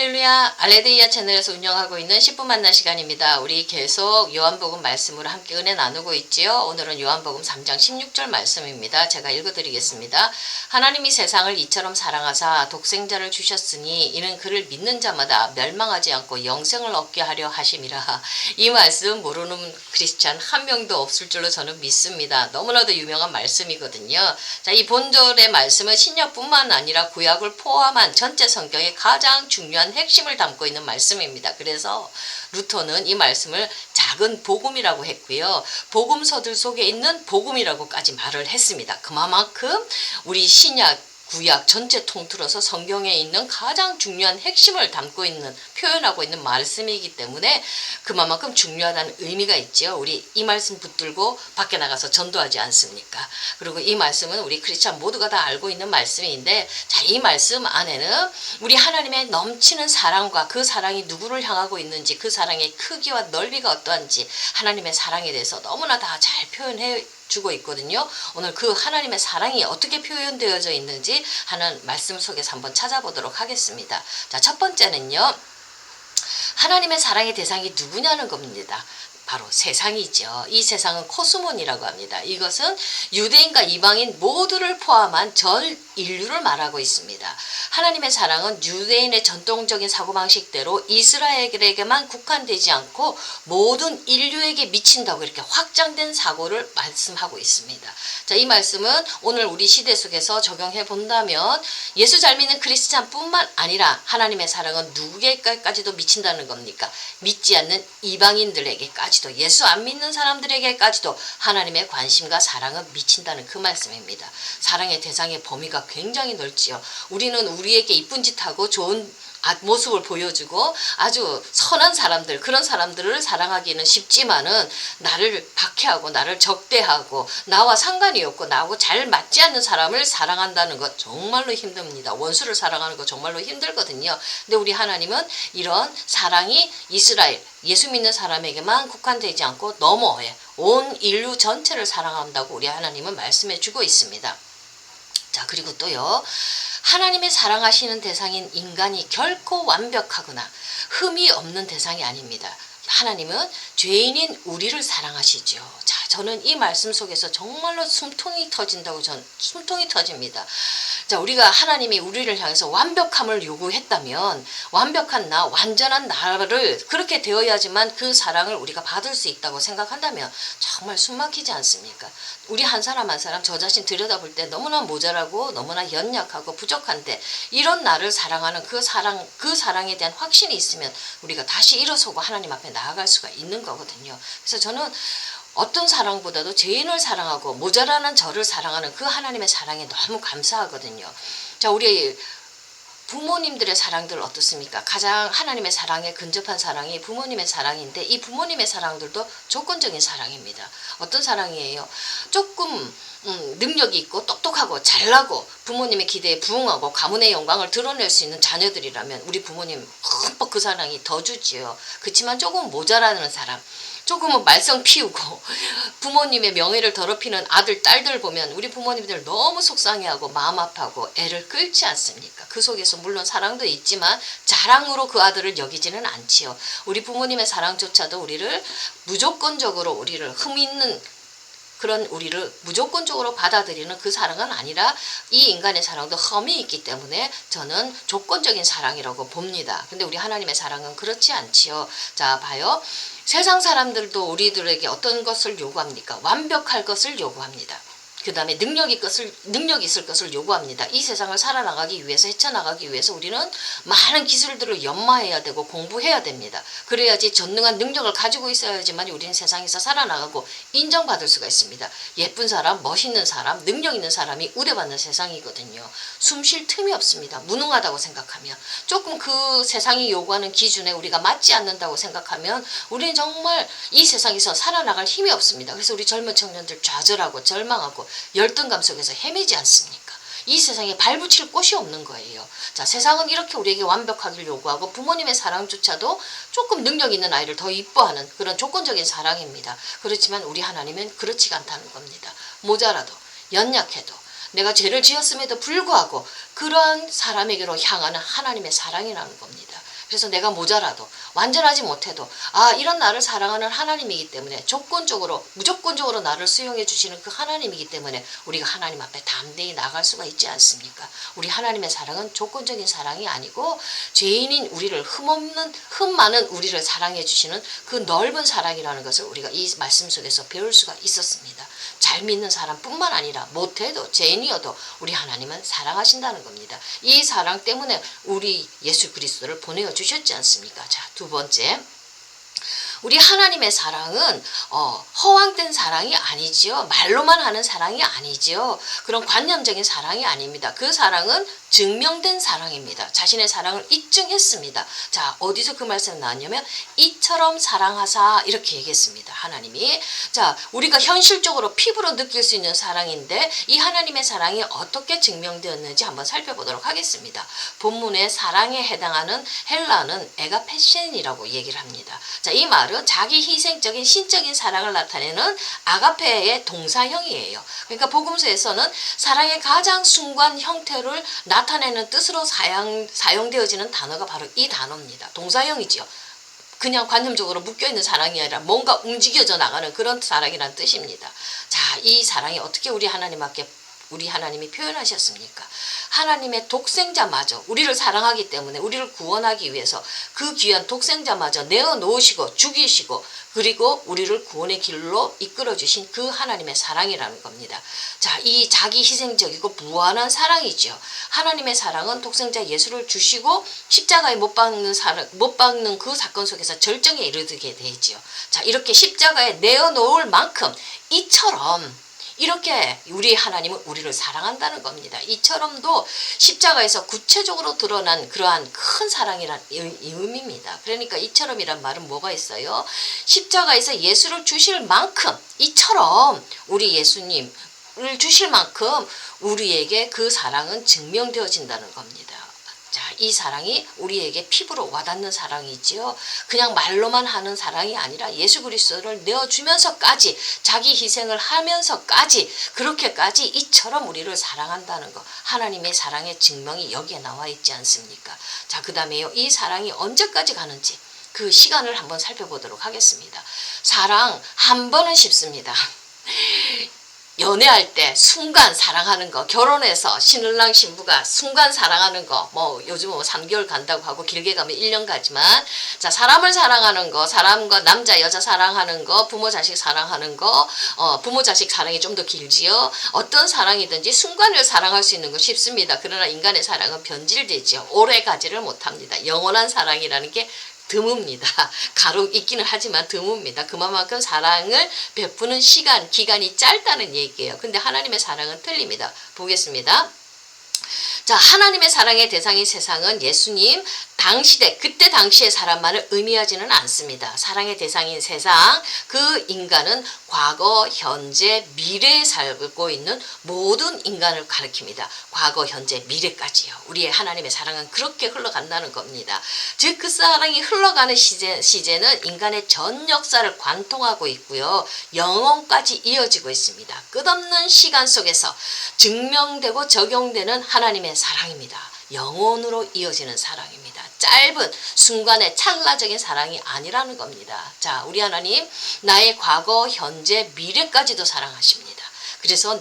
할렐루야, 알레드이아 채널에서 운영하고 있는 10분 만나 시간입니다. 우리 계속 요한복음 말씀으로 함께 은혜 나누고 있지요. 오늘은 요한복음 3장 16절 말씀입니다. 제가 읽어드리겠습니다. 하나님이 세상을 이처럼 사랑하사 독생자를 주셨으니 이는 그를 믿는 자마다 멸망하지 않고 영생을 얻게 하려 하심이라. 이 말씀 모르는 크리스찬 한 명도 없을 줄로 저는 믿습니다. 너무나도 유명한 말씀이거든요. 자, 이 본절의 말씀은 신약뿐만 아니라 구약을 포함한 전체 성경의 가장 중요한 핵심을 담고 있는 말씀입니다. 그래서 루터는 이 말씀을 작은 복음이라고 했고요. 복음서들 속에 있는 복음이라고까지 말을 했습니다. 그만큼 우리 신약 구약 전체 통틀어서 성경에 있는 가장 중요한 핵심을 담고 있는, 표현하고 있는 말씀이기 때문에 그만큼 중요하다는 의미가 있죠. 우리 이 말씀 붙들고 밖에 나가서 전도하지 않습니까? 그리고 이 말씀은 우리 크리스찬 모두가 다 알고 있는 말씀인데, 자, 이 말씀 안에는 우리 하나님의 넘치는 사랑과 그 사랑이 누구를 향하고 있는지, 그 사랑의 크기와 넓이가 어떠한지 하나님의 사랑에 대해서 너무나 다 잘 표현해 주고 있거든요. 오늘 그 하나님의 사랑이 어떻게 표현되어져 있는지 하는 말씀 속에서 한번 찾아보도록 하겠습니다. 자, 첫 번째는요, 하나님의 사랑의 대상이 누구냐는 겁니다. 바로 세상이죠. 이 세상은 코스몬이라고 합니다. 이것은 유대인과 이방인 모두를 포함한 전 인류를 말하고 있습니다. 하나님의 사랑은 유대인의 전통적인 사고방식대로 이스라엘에게만 국한되지 않고 모든 인류에게 미친다고 이렇게 확장된 사고를 말씀하고 있습니다. 자, 이 말씀은 오늘 우리 시대 속에서 적용해 본다면 예수 잘 믿는 크리스찬뿐만 아니라 하나님의 사랑은 누구에게까지도 미친다는 겁니까? 믿지 않는 이방인들에게까지, 예수 안 믿는 사람들에게까지도 하나님의 관심과 사랑은 미친다는 그 말씀입니다. 사랑의 대상의 범위가 굉장히 넓지요. 우리는 우리에게 이쁜 짓 하고 좋은 모습을 보여주고 아주 선한 사람들, 그런 사람들을 사랑하기는 쉽지만은 나를 박해하고 나를 적대하고 나와 상관이 없고 나하고 잘 맞지 않는 사람을 사랑한다는 것 정말로 힘듭니다. 원수를 사랑하는 거 정말로 힘들거든요. 근데 우리 하나님은 이런 사랑이 이스라엘, 예수 믿는 사람에게만 국한되지 않고 넘어에 온 인류 전체를 사랑한다고 우리 하나님은 말씀해 주고 있습니다. 자, 그리고 또요, 하나님의 사랑하시는 대상인 인간이 결코 완벽하거나 흠이 없는 대상이 아닙니다. 하나님은 죄인인 우리를 사랑하시죠. 자, 저는 이 말씀 속에서 정말로 숨통이 터집니다. 자, 우리가 하나님이 우리를 향해서 완벽함을 요구했다면 완벽한 나, 완전한 나를 그렇게 되어야지만 그 사랑을 우리가 받을 수 있다고 생각한다면 정말 숨막히지 않습니까? 우리 한 사람 한 사람 저 자신 들여다볼 때 너무나 모자라고 너무나 연약하고 부족한데 이런 나를 사랑하는 그 사랑에 대한 확신이 있으면 우리가 다시 일어서고 하나님 앞에 나아갈 수가 있는 거거든요. 그래서 저는 어떤 사랑보다도 죄인을 사랑하고 모자라는 저를 사랑하는 그 하나님의 사랑에 너무 감사하거든요. 자, 우리 부모님들의 사랑들 어떻습니까? 가장 하나님의 사랑에 근접한 사랑이 부모님의 사랑인데 이 부모님의 사랑들도 조건적인 사랑입니다. 어떤 사랑이에요? 조금 능력이 있고 똑똑하고 잘나고 부모님의 기대에 부응하고 가문의 영광을 드러낼 수 있는 자녀들이라면 우리 부모님 흠뻑 그 사랑이 더 주지요. 그렇지만 조금 모자라는 사람, 조금은 말썽 피우고 부모님의 명예를 더럽히는 아들, 딸들 보면 우리 부모님들 너무 속상해하고 마음 아파하고 애를 끌지 않습니까? 그 속에서 물론 사랑도 있지만 자랑으로 그 아들을 여기지는 않지요. 우리 부모님의 사랑조차도 우리를 무조건적으로 우리를 흠 있는 그런 우리를 무조건적으로 받아들이는 그 사랑은 아니라 이 인간의 사랑도 흠이 있기 때문에 저는 조건적인 사랑이라고 봅니다. 근데 우리 하나님의 사랑은 그렇지 않지요. 자, 봐요. 세상 사람들도 우리들에게 어떤 것을 요구합니까? 완벽할 것을 요구합니다. 그 다음에 능력 있을 것을 요구합니다. 이 세상을 살아나가기 위해서, 헤쳐나가기 위해서 우리는 많은 기술들을 연마해야 되고 공부해야 됩니다. 그래야지 전능한 능력을 가지고 있어야지만 우리는 세상에서 살아나가고 인정받을 수가 있습니다. 예쁜 사람, 멋있는 사람, 능력 있는 사람이 우대받는 세상이거든요. 숨 쉴 틈이 없습니다. 무능하다고 생각하면, 조금 그 세상이 요구하는 기준에 우리가 맞지 않는다고 생각하면 우리는 정말 이 세상에서 살아나갈 힘이 없습니다. 그래서 우리 젊은 청년들 좌절하고 절망하고 열등감 속에서 헤매지 않습니까? 이 세상에 발붙일 곳이 없는 거예요. 자, 세상은 이렇게 우리에게 완벽하기를 요구하고 부모님의 사랑조차도 조금 능력 있는 아이를 더 이뻐하는 그런 조건적인 사랑입니다. 그렇지만 우리 하나님은 그렇지가 않다는 겁니다. 모자라도 연약해도 내가 죄를 지었음에도 불구하고 그러한 사람에게로 향하는 하나님의 사랑이라는 겁니다. 그래서 내가 모자라도 완전하지 못해도 이런 나를 사랑하는 하나님이기 때문에 무조건적으로 나를 수용해 주시는 그 하나님이기 때문에 우리가 하나님 앞에 담대히 나갈 수가 있지 않습니까? 우리 하나님의 사랑은 조건적인 사랑이 아니고 죄인인 우리를 흠 많은 우리를 사랑해 주시는 그 넓은 사랑이라는 것을 우리가 이 말씀 속에서 배울 수가 있었습니다. 잘 믿는 사람뿐만 아니라 못해도 죄인이어도 우리 하나님은 사랑하신다는 겁니다. 이 사랑 때문에 우리 예수 그리스도를 보내어 주셨지 않습니까? 자, 두 번째, 우리 하나님의 사랑은 허황된 사랑이 아니지요. 말로만 하는 사랑이 아니지요. 그런 관념적인 사랑이 아닙니다. 그 사랑은 증명된 사랑입니다. 자신의 사랑을 입증했습니다. 자, 어디서 그 말씀이 나왔냐면 이처럼 사랑하사 이렇게 얘기했습니다. 하나님이. 자, 우리가 현실적으로 피부로 느낄 수 있는 사랑인데 이 하나님의 사랑이 어떻게 증명되었는지 한번 살펴보도록 하겠습니다. 본문의 사랑에 해당하는 헬라는 에가페신이라고 얘기를 합니다. 자, 이 말은 자기 희생적인 신적인 사랑을 나타내는 아가페의 동사형이에요. 그러니까 복음서에서는 사랑의 가장 순수한 형태를 나타내는 뜻으로 사용되어지는 단어가 바로 이 단어입니다. 동사형이지요. 그냥 관념적으로 묶여있는 사랑이 아니라 뭔가 움직여져 나가는 그런 사랑이라는 뜻입니다. 자, 이 사랑이 어떻게 우리 하나님이 표현하셨습니까? 하나님의 독생자마저 우리를 사랑하기 때문에 우리를 구원하기 위해서 그 귀한 독생자마저 내어놓으시고 죽이시고 그리고 우리를 구원의 길로 이끌어주신 그 하나님의 사랑이라는 겁니다. 자, 이 자기 희생적이고 무한한 사랑이죠. 하나님의 사랑은 독생자 예수를 주시고 십자가에 못 박는 그 사건 속에서 절정에 이르게 되지요. 자, 이렇게 십자가에 내어놓을 만큼 이렇게 우리 하나님은 우리를 사랑한다는 겁니다. 이처럼도 십자가에서 구체적으로 드러난 그러한 큰 사랑이란 의미입니다. 그러니까 이처럼이란 말은 뭐가 있어요? 십자가에서 예수를 주실 만큼 이처럼 우리 예수님을 주실 만큼 우리에게 그 사랑은 증명되어진다는 겁니다. 자, 이 사랑이 우리에게 피부로 와닿는 사랑이지요. 그냥 말로만 하는 사랑이 아니라 예수 그리스도를 내어주면서까지 자기 희생을 하면서까지 그렇게까지 이처럼 우리를 사랑한다는 거. 하나님의 사랑의 증명이 여기에 나와 있지 않습니까? 자, 그 다음에요. 이 사랑이 언제까지 가는지 그 시간을 한번 살펴보도록 하겠습니다. 사랑 한 번은 쉽습니다. 연애할 때 순간 사랑하는 거, 결혼해서 신랑 신부가 순간 사랑하는 거, 요즘은 3개월 간다고 하고 길게 가면 1년 가지만, 자, 사람을 사랑하는 거, 사람과 남자 여자 사랑하는 거, 부모 자식 사랑하는 거, 부모 자식 사랑이 좀 더 길지요. 어떤 사랑이든지 순간을 사랑할 수 있는 거 쉽습니다. 그러나 인간의 사랑은 변질되지요. 오래 가지를 못합니다. 영원한 사랑이라는 게 드뭅니다. 가록 있기는 하지만 드뭅니다. 그만큼 사랑을 베푸는 기간이 짧다는 얘기예요. 근데 하나님의 사랑은 틀립니다. 보겠습니다. 자, 하나님의 사랑의 대상인 세상은 예수님 그때 당시의 사람만을 의미하지는 않습니다. 사랑의 대상인 세상, 그 인간은 과거, 현재, 미래에 살고 있는 모든 인간을 가리킵니다. 과거, 현재, 미래까지요. 우리의 하나님의 사랑은 그렇게 흘러간다는 겁니다. 즉, 그 사랑이 흘러가는 시제는 인간의 전 역사를 관통하고 있고요. 영원까지 이어지고 있습니다. 끝없는 시간 속에서 증명되고 적용되는 하나님의 사랑입니다. 영원으로 이어지는 사랑입니다. 짧은 순간의 찰나적인 사랑이 아니라는 겁니다. 자, 우리 하나님 나의 과거, 현재, 미래까지도 사랑하십니다. 그래서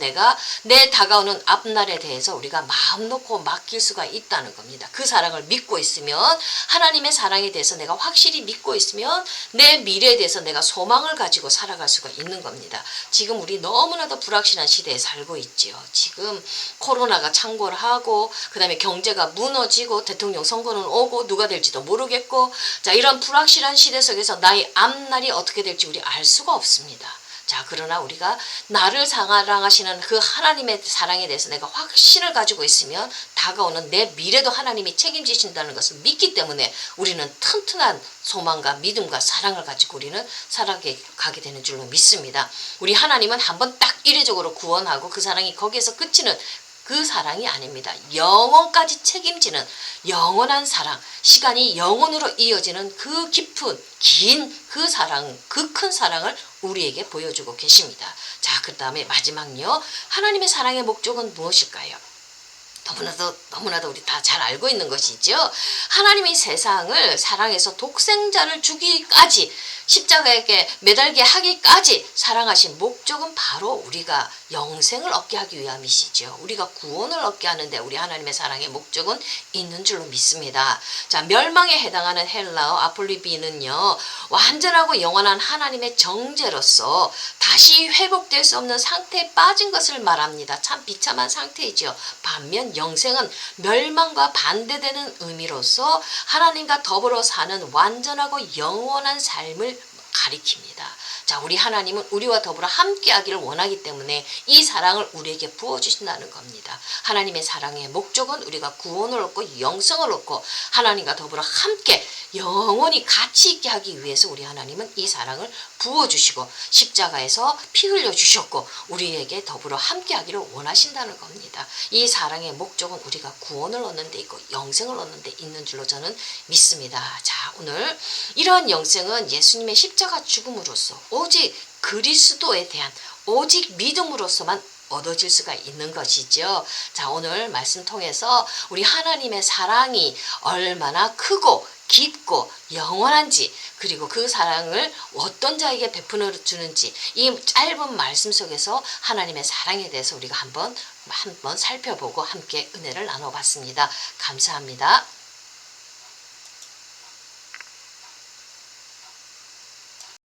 내 다가오는 앞날에 대해서 우리가 마음 놓고 맡길 수가 있다는 겁니다. 그 사랑을 믿고 있으면, 하나님의 사랑에 대해서 내가 확실히 믿고 있으면 내 미래에 대해서 내가 소망을 가지고 살아갈 수가 있는 겁니다. 지금 우리 너무나도 불확실한 시대에 살고 있지요. 지금 코로나가 창궐을 하고, 그 다음에 경제가 무너지고, 대통령 선거는 오고, 누가 될지도 모르겠고, 자, 이런 불확실한 시대 속에서 나의 앞날이 어떻게 될지 우리 알 수가 없습니다. 자, 그러나 우리가 나를 사랑하시는 그 하나님의 사랑에 대해서 내가 확신을 가지고 있으면 다가오는 내 미래도 하나님이 책임지신다는 것을 믿기 때문에 우리는 튼튼한 소망과 믿음과 사랑을 가지고 우리는 살아가게 되는 줄로 믿습니다. 우리 하나님은 한번 딱 이례적으로 구원하고 그 사랑이 거기에서 그치는 그 사랑이 아닙니다. 영원까지 책임지는 영원한 사랑, 시간이 영원으로 이어지는 그 깊은 긴 그 사랑, 그 큰 사랑을 우리에게 보여주고 계십니다. 자, 그 다음에 마지막요. 하나님의 사랑의 목적은 무엇일까요? 너무나도 우리 다 잘 알고 있는 것이죠. 하나님이 세상을 사랑해서 독생자를 주기까지 십자가에 매달게 하기까지 사랑하신 목적은 바로 우리가 영생을 얻게 하기 위함이시죠. 우리가 구원을 얻게 하는데 우리 하나님의 사랑의 목적은 있는 줄로 믿습니다. 자, 멸망에 해당하는 헬라어 아폴리비는요, 완전하고 영원한 하나님의 정죄로서 다시 회복될 수 없는 상태에 빠진 것을 말합니다. 참 비참한 상태이죠. 반면 영생은 멸망과 반대되는 의미로서 하나님과 더불어 사는 완전하고 영원한 삶을 가리킵니다. 자, 우리 하나님은 우리와 더불어 함께하기를 원하기 때문에 이 사랑을 우리에게 부어주신다는 겁니다. 하나님의 사랑의 목적은 우리가 구원을 얻고 영생을 얻고 하나님과 더불어 함께 영원히 같이 있게 하기 위해서 우리 하나님은 이 사랑을 부어주시고 십자가에서 피 흘려주셨고 우리에게 더불어 함께하기를 원하신다는 겁니다. 이 사랑의 목적은 우리가 구원을 얻는 데 있고 영생을 얻는 데 있는 줄로 저는 믿습니다. 자, 오늘 이러한 영생은 예수님의 십자가 죽음으로써 오직 그리스도에 대한 오직 믿음으로서만 얻어질 수가 있는 것이죠. 자, 오늘 말씀 통해서 우리 하나님의 사랑이 얼마나 크고 깊고 영원한지, 그리고 그 사랑을 어떤 자에게 베풀어 주는지 이 짧은 말씀 속에서 하나님의 사랑에 대해서 우리가 한번 살펴보고 함께 은혜를 나눠봤습니다. 감사합니다.